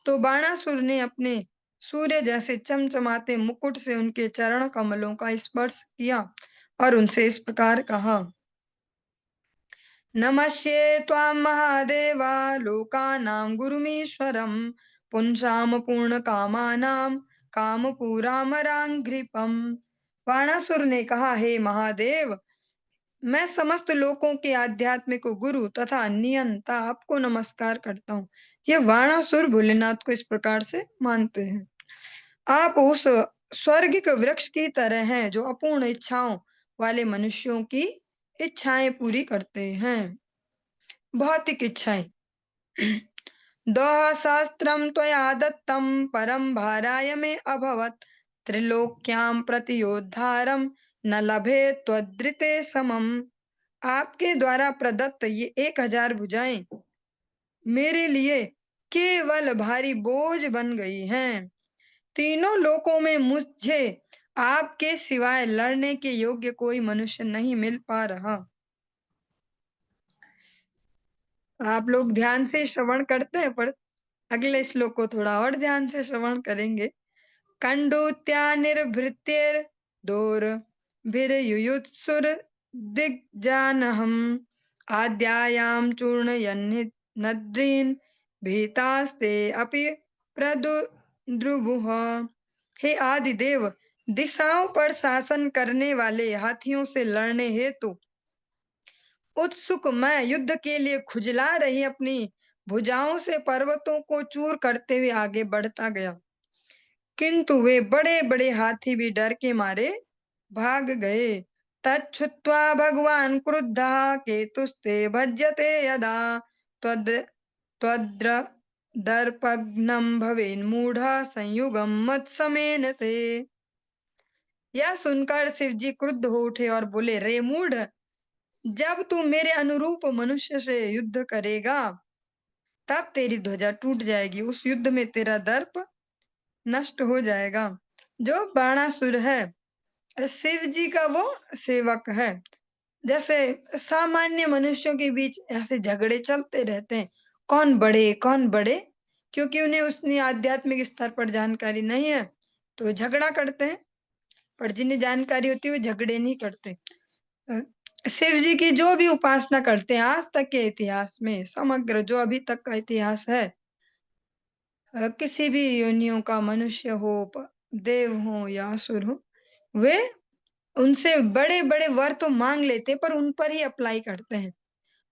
तो बाणासुर ने अपने सूर्य जैसे चमचमाते मुकुट से उनके चरण कमलों का स्पर्श किया और उनसे इस प्रकार कहा, नमस्ये त्वां महादेव लोकानां गुरुमीश्वरं पुंसां पूर्णकामानां कामपुरामरांघ्रिपम्। बाणासुर ने कहा, हे महादेव, मैं समस्त लोकों के आध्यात्मिक गुरु तथा नियंता आपको नमस्कार करता हूँ। ये बाणासुर भोलेनाथ को इस प्रकार से मानते हैं। आप उस स्वर्गिक वृक्ष की तरह हैं जो अपूर्ण इच्छाओं वाले मनुष्यों की इच्छाएं पूरी करते हैं, भौतिक इच्छाएं। दोहशास्त्रं त्वया दत्तं परं भाराय मे अभवत् त्रिलोक्यां प्रतियोद्धारं न लभे त्वदृते समम्। आपके द्वारा प्रदत्त ये 1000 भुजाएं मेरे लिए केवल भारी बोझ बन गई हैं। तीनों लोकों में मुझे आपके सिवाय लड़ने के योग्य कोई मनुष्य नहीं मिल पा रहा। आप लोग ध्यान से श्रवण करते हैं, पर अगले श्लोक को थोड़ा और ध्यान से श्रवण करेंगे। कंडूत्या निर्भृत्यर दोर्भिर्युयुत्सुर दिग्जानहम् आद्यायां चूर्णयन्नद्रीन् भीतास्ते अपि प्रदुद्रुवुः। हे आदिदेव, दिशाओं पर शासन करने वाले हाथियों से लड़ने हेतु उत्सुक मैं युद्ध के लिए खुजला रही अपनी भुजाओं से पर्वतों को चूर करते हुए आगे बढ़ता गया, किंतु वे बड़े बड़े हाथी भी डर के मारे भाग गए। तच्छुत्वा भगवान क्रुद्धः केतुस्ते भज्यते यदा त्वद्र दर्पघ्नं भवेन्मूढ़ः संयुगं मत्समेन ते। यह सुनकर शिव जी क्रुद्ध हो उठे और बोले, रे मूढ़, जब तू मेरे अनुरूप मनुष्य से युद्ध करेगा तब तेरी ध्वजा टूट जाएगी, उस युद्ध में तेरा दर्प नष्ट हो जाएगा। जो बाणासुर है शिव जी का वो सेवक है। जैसे सामान्य मनुष्यों के बीच ऐसे झगड़े चलते रहते हैं, कौन बड़े, क्योंकि उन्हें उसने आध्यात्मिक स्तर पर जानकारी नहीं है तो झगड़ा करते हैं। पर जिन्हें जानकारी होती है वे झगड़े नहीं करते। अ, शिव जी की जो भी उपासना करते हैं आज तक के इतिहास में, समग्र जो अभी तक का इतिहास है, किसी भी योनियों का मनुष्य हो, देव हो या असुर हो, वे उनसे बड़े-बड़े वर तो माँग लेते हैं, पर उन पर ही अप्लाई करते हैं।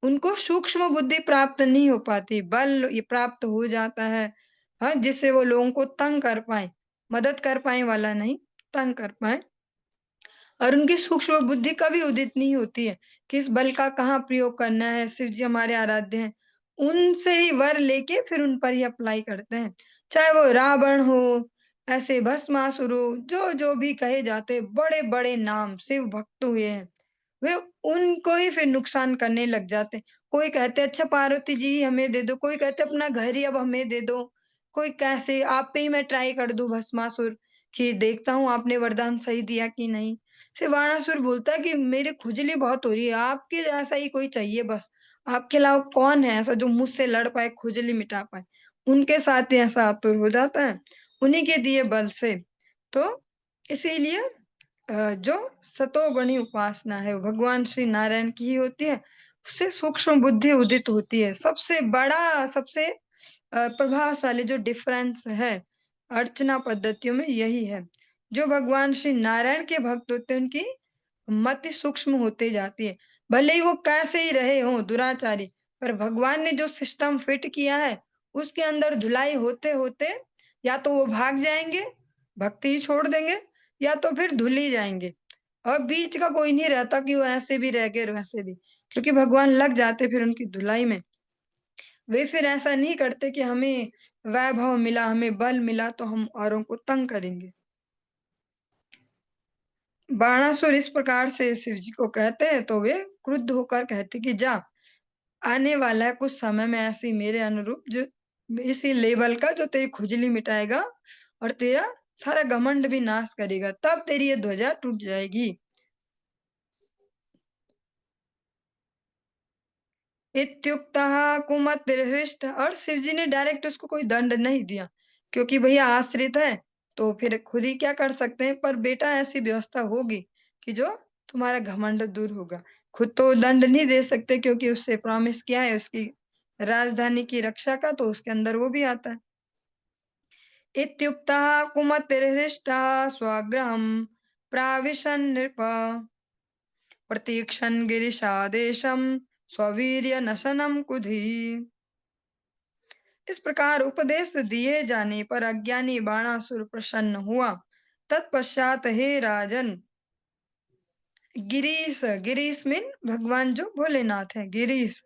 उनको सूक्ष्म बुद्धि प्राप्त नहीं हो पाती, बल ये प्राप्त हो जाता है, हाँ, जिससे वो लोगों को तंग कर पाएँ, मदद कर पाएँ वाला नहीं, तंग कर पाएँ। और उनकी सूक्ष्म बुद्धि कभी उदित नहीं होती है, किस बल का कहाँ प्रयोग करना है, शिव जी हमारे आराध्य हैं। उनसे ही वर लेके फिर उन पर ही अप्लाई करते हैं। चाहे वो रावण हो, ऐसे भस्मासुर हो, जो-जो भी कहे जाते बड़े-बड़े नाम शिव भक्त हुए हैं, वे उनको ही फिर नुकसान करने लग जाते हैं। कोई कहते हैं अच्छा पार्वती जी ही हमें दे दो, कोई कहते हैं अपना घर ही अब हमें दे दो, कोई कैसे आप पे ही मैं ट्राई कर दूँ भस्मासुर कि देखता हूँ आपने वरदान सही दिया कि नहीं। से बाणासुर बोलता है कि मेरी खुजली बहुत हो रही है, आपके जैसा ही कोई चाहिए बस। आपके अलावा कौन है ऐसा जो मुझसे लड़ पाए, खुजली मिटा पाए? उनके साथ ही ऐसा आतुर हो जाता है, उन्हीं के दिए बल से। तो इसीलिए जो सतोगुणी उपासना है, वो भगवान श्री नारायण की ही होती है। उससे सूक्ष्म बुद्धि उदित होती है। सबसे बड़ा, सबसे प्रभावशाली जो डिफरेंस है अर्चना पद्धतियों में यही है। जो भगवान श्री नारायण के भक्त होते हैं उनकी मति सूक्ष्म होते जाती है। भले ही वो कैसे ही रहे हों दुराचारी, पर भगवान ने जो सिस्टम फिट किया है, उसके अंदर धुलाई होते-होते या तो वो भाग जाएँगे, भक्ति ही छोड़ देंगे या तो फिर धुल ही जाएँगे। और बीच का कोई नहीं रहता कि वो ऐसे भी रह गए और वैसे भी, क्योंकि भगवान लग जाते फिर उनकी धुलाई में। वे फिर ऐसा नहीं करते कि हमें वैभव मिला, हमें बल मिला तो हम औरों को तंग करेंगे। बाणासुर इस प्रकार से शिव जी को कहते हैं तो वे क्रुद्ध होकर कहते कि जा, आने वाला है कुछ समय में ऐसी मेरे अनुरूप जो इसी लेवल का जो तेरी खुजली मिटाएगा और तेरा सारा घमंड भी नाश करेगा, तब तेरी ये ध्वजा टूट जाएगी। इत्युक्तः कुमतिर्हृष्ट, और शिव जी ने डायरेक्ट उसको कोई दंड नहीं दिया, क्योंकि भैया आश्रित है, तो फिर खुद ही क्या कर सकते हैं, पर बेटा ऐसी व्यवस्था होगी कि जो तुम्हारा घमंड दूर होगा। खुद तो दंड नहीं दे सकते क्योंकि उससे प्रॉमिस किया है उसकी राजधानी की रक्षा का, तो उसके अंदर वो भी आता है। इत्युक्तः कुमतिर्हृष्टः स्वगृहं प्राविशन् नृप प्रतीक्षन् गिरिशादेशं स्ववीर्यनशनं कुधी। इस प्रकार उपदेश दिए जाने पर अज्ञानी बाणासुर प्रसन्न हुआ। तत्पश्चात हे राजन, गिरीश, गिरीश मीन भगवान जो भोलेनाथ है, गिरीश,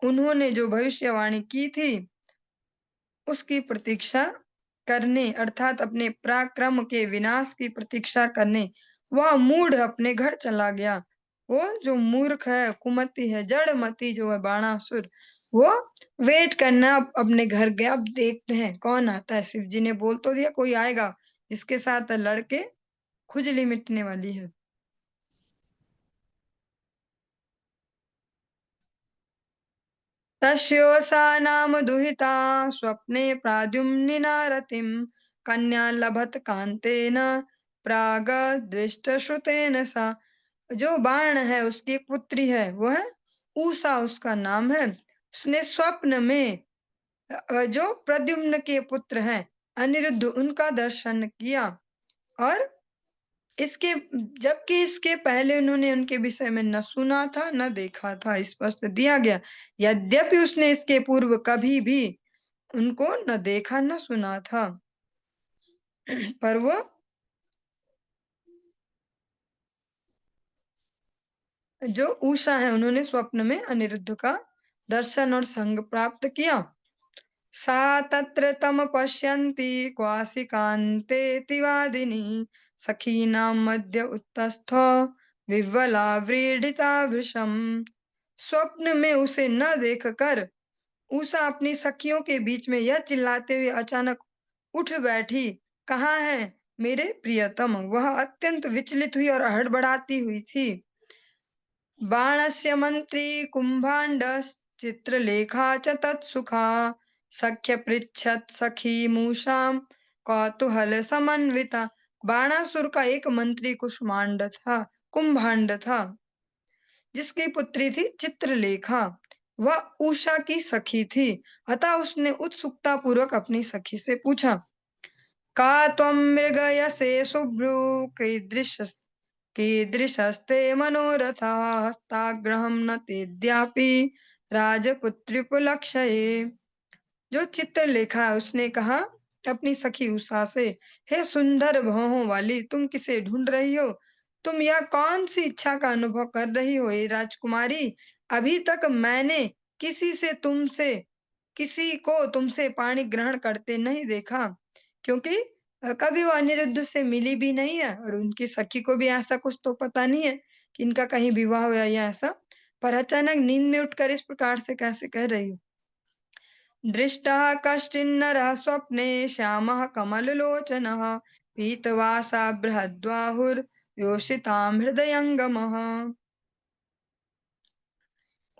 उन्होंने जो भविष्यवाणी की थी उसकी प्रतीक्षा करने, अर्थात अपने पराक्रम के विनाश की प्रतीक्षा करने वह मूढ़ अपने घर चला गया। वो जो मूर्ख है, कुमति है, जड़मति जो है बाणासुर, वो वेट करना अपने घर गया। अब देखते हैं कौन आता है। शिव जी ने बोल तो दिया कोई आएगा, इसके साथ लड़के खुजली मिटने वाली है। तस्योषा नाम दुहिता स्वप्ने प्राद्युम्निना रतिं कन्या लभत कांतेन प्रागदृष्टश्रुतेन सा। जो बाण है उसकी एक पुत्री है, वो है उषा, उसका नाम है। उसने स्वप्न में जो प्रद्युम्न के पुत्र हैं अनिरुद्ध, उनका दर्शन किया। और इसके जबकि इसके पहले उन्होंने उनके विषय में न सुना था न देखा था, स्पष्ट दिया गया। यद्यपि उसने इसके पूर्व कभी भी उनको न देखा न सुना था, पर वो जो उषा है उन्होंने स्वप्न में अनिरुद्ध का दर्शन और संग प्राप्त किया। सा तत्र तम पश्यन्ती क्वासि कान्तेति वादिनी सखीनां मध्य उत्तस्थो विह्वला व्रीडिता वृषम्। स्वप्न में उसे न देखकर उषा अपनी सखियों के बीच में यह चिल्लाते हुए अचानक उठ बैठी, कहाँ है मेरे प्रियतम? वह अत्यंत विचलित हुई और हड़बड़ाती हुई थी। बाणस्य मन्त्री कुम्भाण्डश्चित्रलेखा च तत्सुखा सख्य पृच्छत् सखीमूषां कौतूहलसमन्विता। बाणासुर का एक मंत्री कुंभांड था, जिसकी पुत्री थी चित्रलेखा। वह उषा की सखी थी। अतः उसने उत्सुकता पूर्वक अपनी सखी से पूछा, का त्वं मृगयसे शुभ्रू कीदृशस्ते मनोरथः हस्ताग्रहं न तेद्यापि राजपुत्र्युपलक्ष्ये। जो चित्रलेखा है उसने कहा अपनी सखी उषा से, हे सुंदर भौहों वाली, तुम किसे ढूंढ रही हो? तुम यह कौन सी इच्छा का अनुभव कर रही हो हे राजकुमारी? अभी तक मैंने किसी को तुमसे पाणी ग्रहण करते नहीं देखा, क्योंकि कभी वो अनिरुद्ध से मिली भी नहीं है और उनकी सखी को भी ऐसा कुछ तो पता नहीं है कि इनका कहीं विवाह हुआ या ऐसा। पर अचानक नींद में उठकर इस प्रकार से कैसे कह रही हो? दृष्टः कश्चिन्नरः स्वप्ने श्यामः कमललोचनः पीतवासा बृहद्बाहुर्योषितां हृदयंगमः।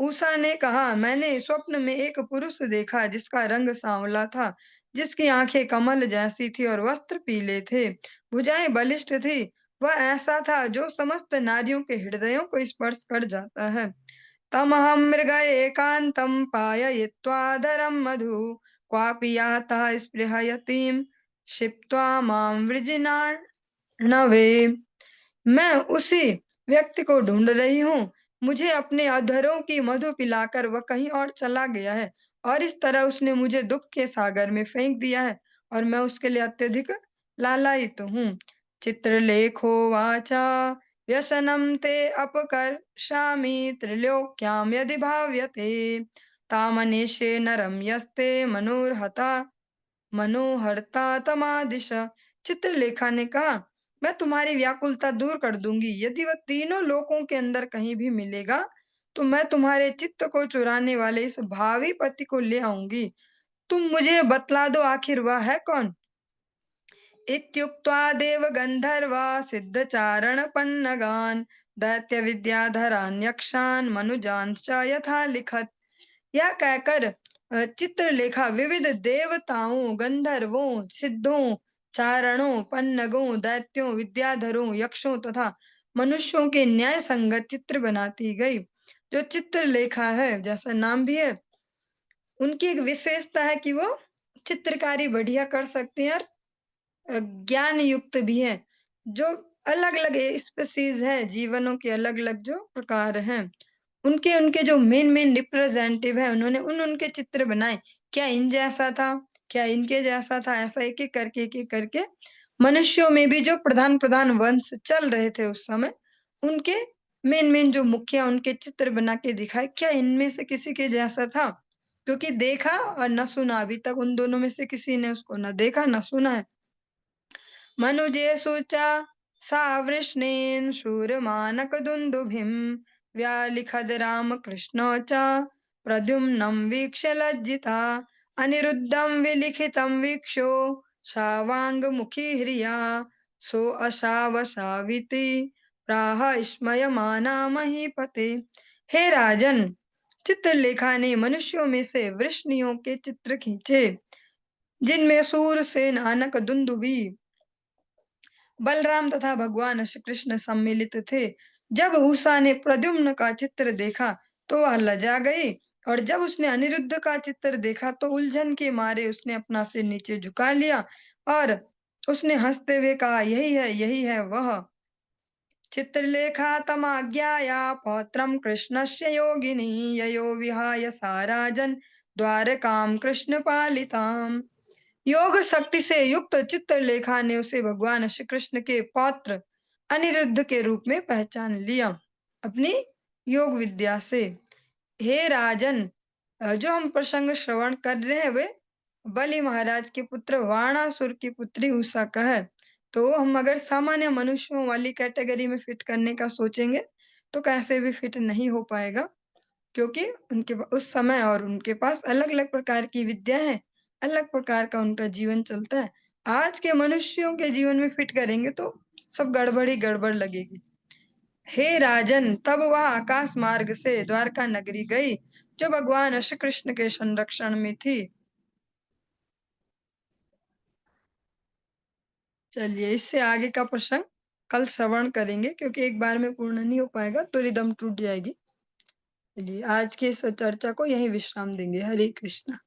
उषा ने कहा, मैंने स्वप्न में एक पुरुष देखा जिसका रंग सांवला था, जिसकी आंखें कमल जैसी थी और वस्त्र पीले थे, भुजाएं बलिष्ठ थी। वह ऐसा था जो समस्त नारियों के हृदयों को स्पर्श कर जाता है। तमहं मृगये एकान्तं पाययित्वाधरं मधु क्वापि यातः स्पृहयतीं क्षिप्त्वा मां वृजिनार्णवे। मैं उसी व्यक्ति को ढूंढ रही हूँ। मुझे अपने अधरों की मधु पिलाकर वह कहीं और चला गया है और इस तरह उसने मुझे दुख के सागर में फेंक दिया है और मैं उसके लिए अत्यधिक लालायित हूँ। चित्रलेखो वाचा व्यसनं ते अपकर्षामि त्रिलोक्यां यदि भाव्यते तामनिशे नरं यस्ते मनोहरता तमादिश। चित्रलेखा ने कहा, मैं तुम्हारी व्याकुलता दूर कर दूंगी। यदि वह तीनों लोकों के अंदर कहीं भी मिलेगा तो मैं तुम्हारे चित्त को चुराने वाले इस भावी पति को ले आऊंगी। तुम मुझे बतला दो आखिर वह है कौन? इत्युक्त्वा देवगन्धर्वा सिद्धचारणपन्नगान् दैत्यविद्याधरान् यक्षान् मनुजांश्च यथा लिखत्। यह कहकर चित्रलेखा विविध देवताओं, गंधर्वों, सिद्धों, चारणों, पन्नगों, दैत्यों, विद्याधरों, यक्षों तथा मनुष्यों के न्याय संगत चित्र बनाती गई। जो चित्रलेखा है, जैसा नाम भी है, उनकी एक विशेषता है कि वो चित्रकारी बढ़िया कर सकते हैं और ज्ञान युक्त भी है। जो अलग अलग स्पेसीज है, जीवनों के अलग अलग जो प्रकार हैं, उनके उनके जो मेन मेन रिप्रेजेंटेटिव है, उन्होंने उनके चित्र बनाए। क्या इन जैसा था, क्या इनके जैसा था, ऐसा एक एक करके मनुष्यों में भी जो प्रधान प्रधान वंश चल रहे थे उस समय, उनके मेन मेन जो मुखिया, उनके चित्र बना के दिखाए। क्या इनमें से किसी के जैसा था? क्योंकि देखा और न सुना, अभी तक उन दोनों में से किसी ने उसको न देखा न सुना है। मनुजेषु च सावृष्णेन शूरमानकदुन्दुभिं व्यालिखद् रामकृष्णो च प्रद्युम्नं वीक्ष्य लज्जिता अनिरुद्धं विलिखितं वीक्षो सावाङ्गमुखी ह्रिया सोऽशावसाविति प्राह स्मयमाना महीपते। हे राजन, चित्रलेखा ने मनुष्यों में से वृष्णियों के चित्र खींचे, जिनमें सूरसेन, आनक, दुंदुभि, बलराम तथा भगवान श्री कृष्ण सम्मिलित थे। जब उषा ने प्रद्युम्न का चित्र देखा तो वह लजा गई और जब उसने अनिरुद्ध का चित्र देखा तो उलझन के मारे उसने अपना सिर नीचे झुका लिया और उसने हंसते हुए कहा, यही है वह। चित्रलेखा तमाज्ञाया पौत्रं कृष्णस्य योगिनी ययो विहाय सा राजन् द्वारकां कृष्ण पालिताम्। योग शक्ति से युक्त चित्रलेखा ने उसे भगवान श्री कृष्ण के पौत्र अनिरुद्ध के रूप में पहचान लिया अपनी योग विद्या से। हे राजन, जो हम प्रसंग श्रवण कर रहे हैं वे बलि महाराज के पुत्र वाणासुर की पुत्री उषा का है। तो हम अगर सामान्य मनुष्यों वाली कैटेगरी में फिट करने का सोचेंगे तो कैसे भी फिट नहीं हो पाएगा, क्योंकि उस समय और उनके पास अलग अलग प्रकार की विद्या है, अलग प्रकार का उनका जीवन चलता है। आज के मनुष्यों के जीवन में फिट करेंगे तो सब गड़बड़ ही गड़बड़ लगेगी। हे राजन, तब वह आकाश मार्ग से द्वारका नगरी गई जो भगवान श्री कृष्ण के संरक्षण में थी। चलिए इससे आगे का प्रसंग कल श्रवण करेंगे क्योंकि एक बार में पूर्ण नहीं हो पाएगा तो रिदम टूट जाएगी। चलिए आज की इस चर्चा को यहीं विश्राम देंगे। हरे कृष्णा।